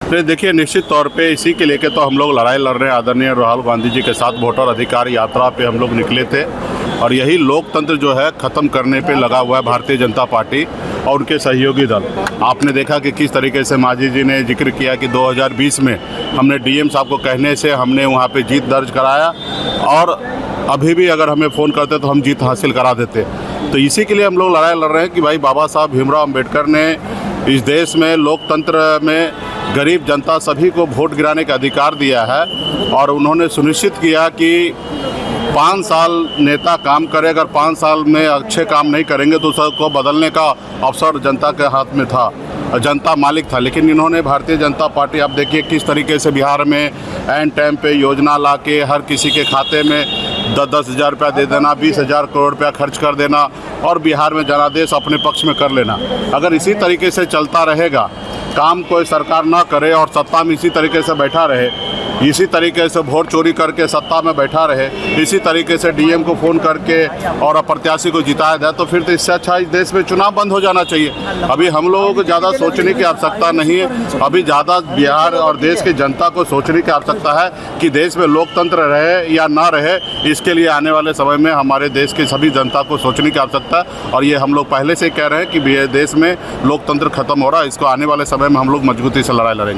तो देखिए, निश्चित तौर पे इसी के लेके तो हम लोग लड़ाई लड़ रहे हैं। आदरणीय राहुल गांधी जी के साथ वोटर अधिकार यात्रा पे हम लोग निकले थे और यही लोकतंत्र जो है ख़त्म करने पे लगा हुआ है भारतीय जनता पार्टी और उनके सहयोगी दल। आपने देखा कि किस तरीके से मांझी जी ने जिक्र किया कि 2020 में हमने डीएम साहब को कहने से हमने वहाँ पे जीत दर्ज कराया और अभी भी अगर हमें फ़ोन करते तो हम जीत हासिल करा देते। तो इसी के लिए हम लोग लड़ाई लड़ रहे हैं कि भाई बाबा साहब भीमराव अम्बेडकर ने इस देश में लोकतंत्र में गरीब जनता सभी को वोट गिराने का अधिकार दिया है और उन्होंने सुनिश्चित किया कि 5 साल नेता काम करे, अगर 5 साल में अच्छे काम नहीं करेंगे तो सबको बदलने का अवसर जनता के हाथ में था, जनता मालिक था। लेकिन इन्होंने भारतीय जनता पार्टी, आप देखिए किस तरीके से बिहार में एन टाइम पे योजना ला के हर किसी के खाते में 10-10 हज़ार रुपया दे देना, 20,000 करोड़ रुपया खर्च कर देना और बिहार में जनादेश अपने पक्ष में कर लेना। अगर इसी तरीके से चलता रहेगा, काम कोई सरकार ना करे और सत्ता में इसी तरीके से बैठा रहे, इसी तरीके से वोट चोरी करके सत्ता में बैठा रहे, इसी तरीके से डीएम को फ़ोन करके और प्रत्याशी को जिताया जाए, तो फिर तो इससे अच्छा इस देश में चुनाव बंद हो जाना चाहिए। अभी हम लोगों को ज़्यादा सोचने की आवश्यकता नहीं है। अभी ज़्यादा बिहार और देश की जनता को सोचने की आवश्यकता है कि देश में लोकतंत्र रहे या ना रहे। इसके लिए आने वाले समय में हमारे देश की सभी जनता को सोचने की आवश्यकता है और ये हम लोग पहले से कह रहे हैं कि देश में लोकतंत्र खत्म हो रहा है। इसको आने वाले समय में हम लोग मजबूती से लड़ाई लड़ेंगे।